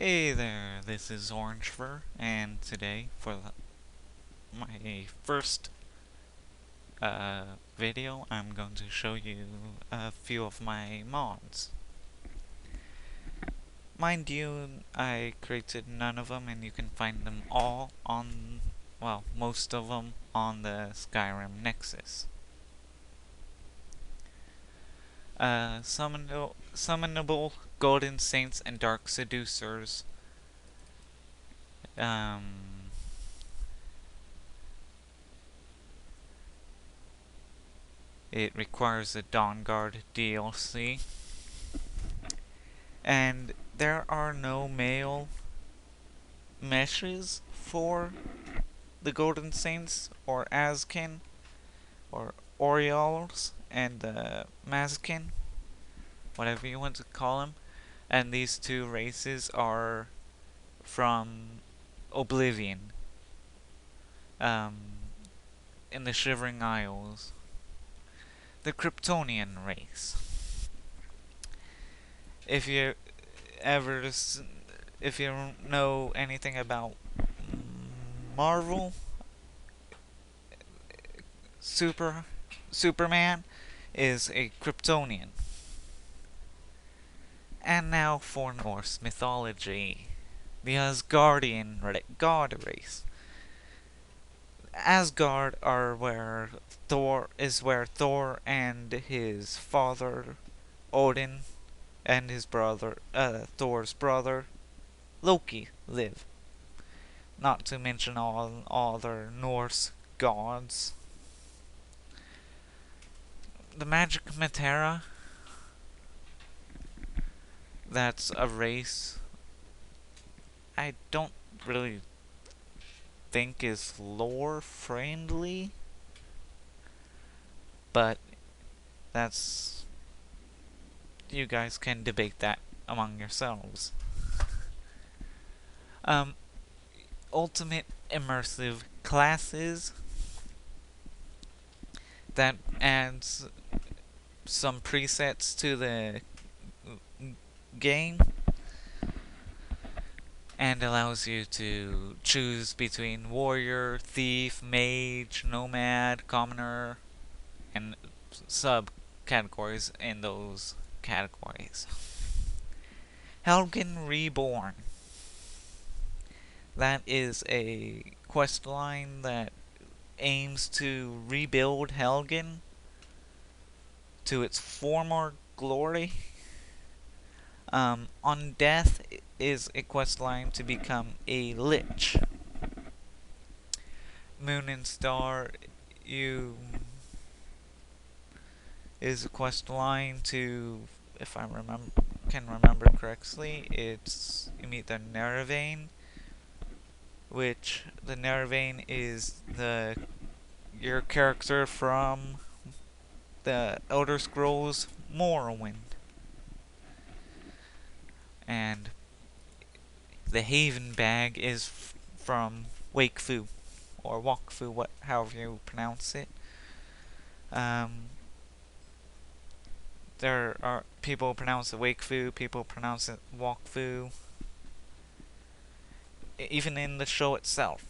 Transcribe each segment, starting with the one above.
Hey there, this is Orange and today for my first video, I'm going to show you a few of my mods. Mind you, I created none of them, and you can find them all on, well, most of them on the Skyrim Nexus. Summonable Golden Saints and Dark Seducers. It requires a Dawnguard DLC. And there are no male meshes for the Golden Saints or Azkin or Orioles and the Mazkin, whatever you want to call them. And these two races are from Oblivion, in the Shivering Isles, the Kryptonian race. If you know anything about Marvel, Superman is a Kryptonian. And now for Norse mythology, the Asgardian god race. Asgard are where Thor and his father Odin and his brother Thor's brother Loki live. Not to mention all other Norse gods. The Magic Matera, that's a race I don't really think is lore friendly, but that's, you guys can debate that among yourselves. Ultimate immersive classes, that adds some presets to the game and allows you to choose between warrior, thief, mage, nomad, commoner, and sub-categories in those categories. Helgen Reborn. That is a quest line that aims to rebuild Helgen to its former glory. On death is a quest line to become a lich. Moon and Star is a quest line to, if I can remember correctly, you meet the Nerevain, which the Nerevain is your character from the Elder Scrolls Morrowind. And the Haven Bag is from Wakefu, or Wakfu, however you pronounce it. There are people pronounce it Wakefu, people pronounce it Wakfu, even in the show itself.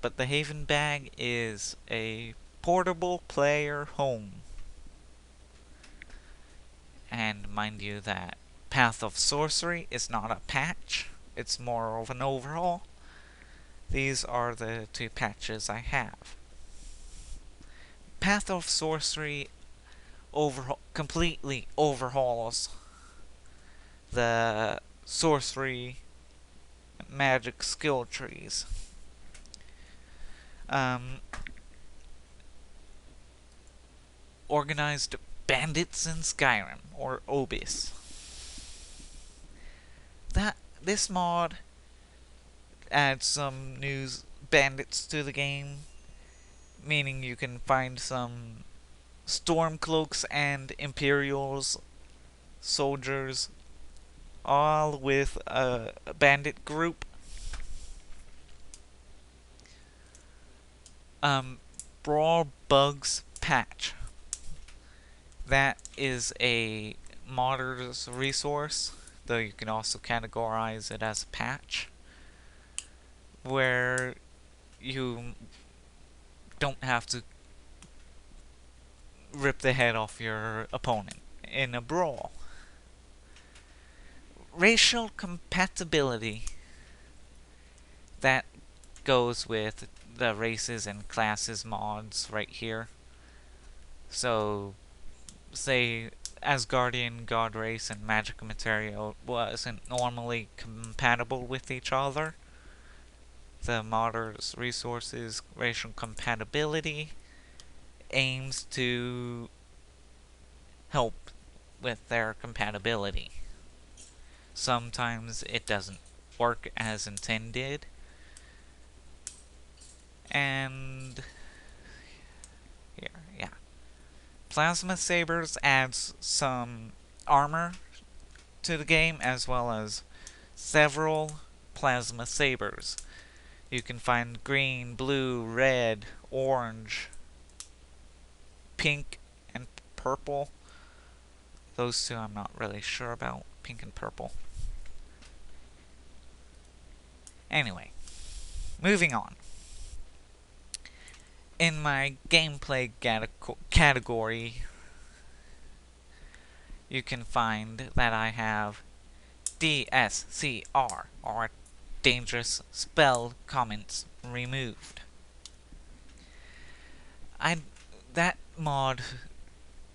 But the Haven Bag is a portable player home. And mind you that Path of Sorcery is not a patch, it's more of an overhaul. These are the two patches I have. Path of Sorcery completely overhauls the sorcery magic skill trees. Organized Bandits in Skyrim, or OBIS. This mod adds some new bandits to the game, meaning you can find some Stormcloaks and Imperials soldiers, all with a bandit group. Brawl Bugs patch. That is a modder's resource though you can also categorize it as a patch, where you don't have to rip the head off your opponent in a brawl. Racial compatibility, that goes with the races and classes mods right here. So, say Asgardian God race and magic material wasn't normally compatible with each other. The modder's resources racial compatibility aims to help with their compatibility. Sometimes it doesn't work as intended, and here, yeah. Plasma Sabers adds some armor to the game, as well as several Plasma Sabers. You can find green, blue, red, orange, pink, and purple. Those two I'm not really sure about, pink and purple. Anyway, moving on. In my gameplay category, you can find that I have DSCR, or Dangerous Spell Comments Removed. That mod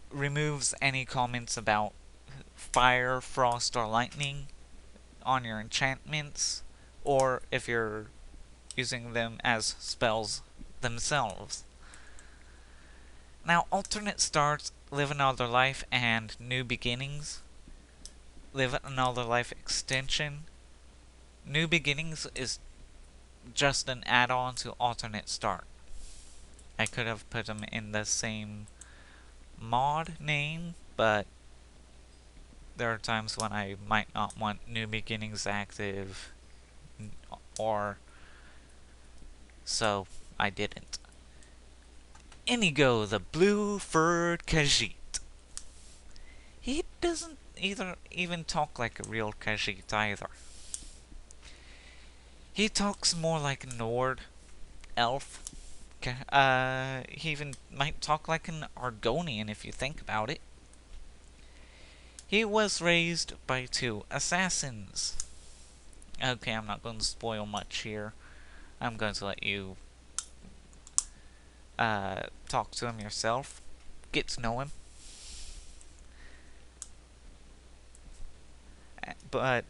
removes any comments about fire, frost, or lightning on your enchantments, or if you're using them as spells themselves. Now, alternate starts, Live Another Life, and New Beginnings. Live Another Life extension. New Beginnings is just an add-on to alternate start. I could have put them in the same mod name, but there are times when I might not want New Beginnings active, or so I didn't. Inigo, the blue-furred Khajiit. He doesn't even talk like a real Khajiit either. He talks more like a Nord elf. He even might talk like an Argonian if you think about it. He was raised by 2 assassins. Okay, I'm not going to spoil much here. I'm going to let you talk to him yourself. Get to know him. But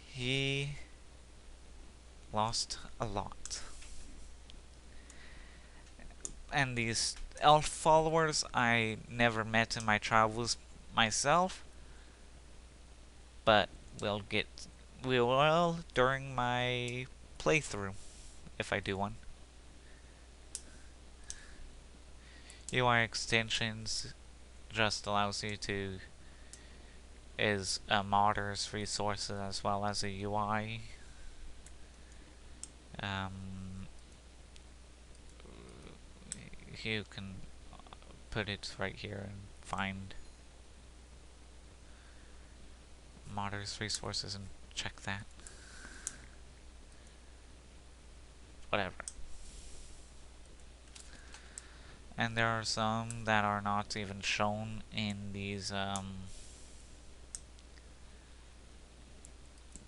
he lost a lot. And these elf followers I never met in my travels myself, but we will during my playthrough, if I do one. UI extensions just allows you to is a modder's resources as well as a UI. You can put it right here and find modder's resources and check that. Whatever. And there are some that are not even shown in these,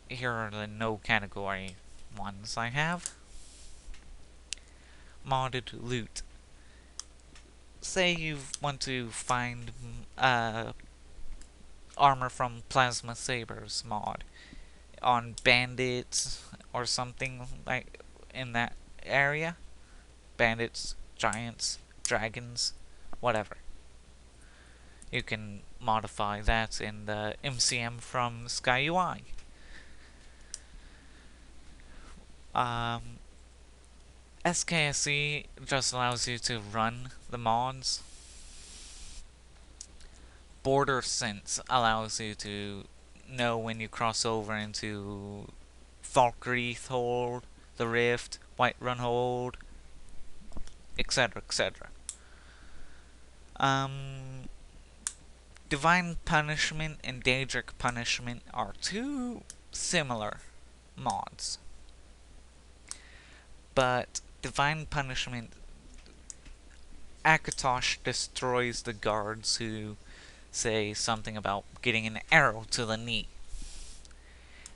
here are the no category ones I have. Modded loot. Say you want to find armor from Plasma Sabers mod on bandits or something like in that area. Bandits, giants, dragons, whatever. You can modify that in the MCM from SkyUI. SKSE just allows you to run the mods. Border Sense allows you to know when you cross over into Falkreath Hold, the Rift, Whiterun Hold, etc., etc. Divine Punishment and Daedric Punishment are two similar mods. But Divine Punishment, Akatosh destroys the guards who say something about getting an arrow to the knee.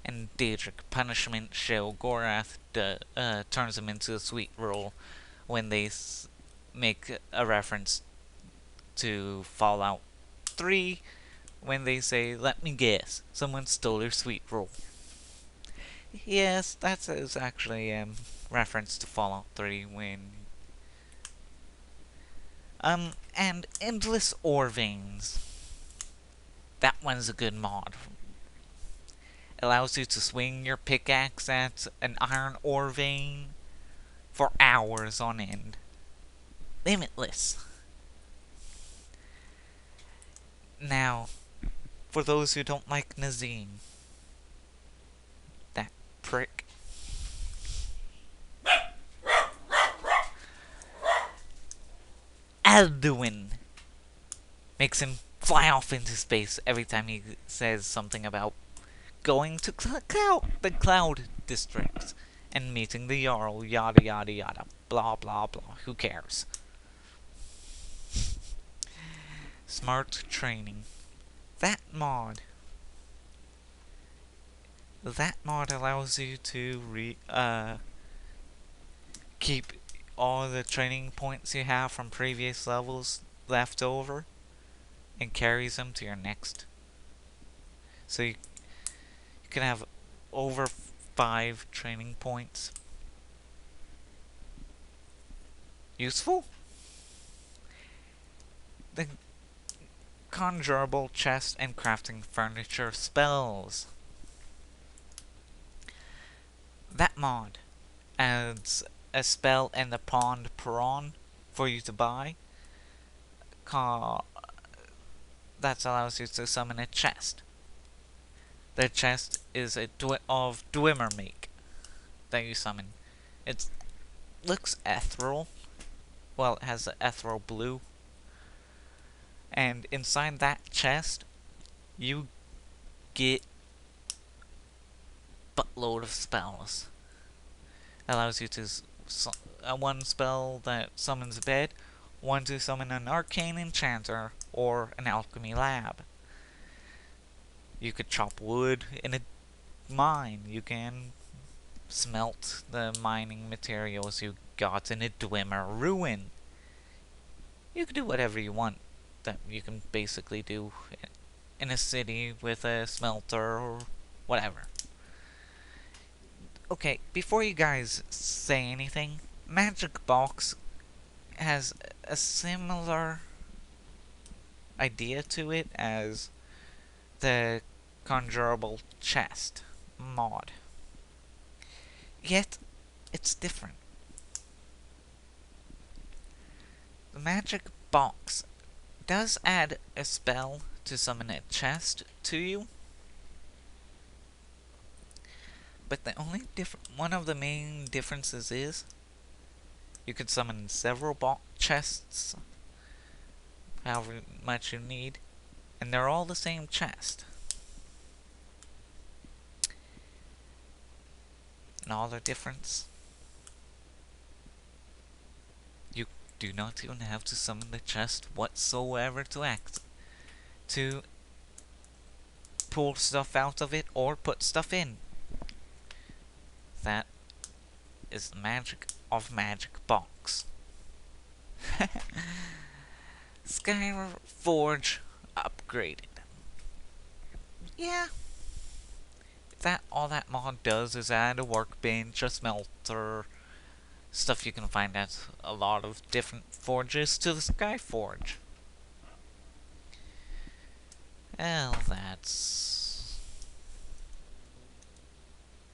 And Daedric Punishment, Sheogorath turns them into a sweet roll when they make a reference to Fallout 3 when they say, "Let me guess, someone stole your sweet roll." Yes, that is actually a reference to Fallout 3 when... and Endless Ore Veins. That one's a good mod. Allows you to swing your pickaxe at an iron ore vein for hours on end. Limitless. Now, for those who don't like Nazim, that prick, Alduin makes him fly off into space every time he says something about going to the Cloud District and meeting the Jarl, yada yada yada, blah blah blah, who cares? Smart training. That mod allows you to keep all the training points you have from previous levels left over and carries them to your next. So you can have over 5 training points. Useful? The conjurable chest and crafting furniture spells. That mod adds a spell and the pond prawn for you to buy. That allows you to summon a chest. The chest is of Dwemer make that you summon. It looks ethereal. Well, it has the ethereal blue. And inside that chest, you get a buttload of spells. It allows you to one spell that summons a bed, one to summon an arcane enchanter or an alchemy lab. You could chop wood in a mine. You can smelt the mining materials you got in a Dwemer ruin. You can do whatever you want that you can basically do in a city with a smelter or whatever. Okay, before you guys say anything, Magic Box has a similar idea to it as the Conjurable Chest mod. Yet, it's different. The Magic Box does add a spell to summon a chest to you, but the only one of the main differences is you can summon several chests, however much you need, and they're all the same chest. And all their difference, you do not even have to summon the chest whatsoever to pull stuff out of it or put stuff in. That is the magic of Magic Box. Skyrim Forge upgraded. Yeah. All that mod does is add a workbench, a smelter, stuff you can find at a lot of different forges to the Skyforge. Well, that's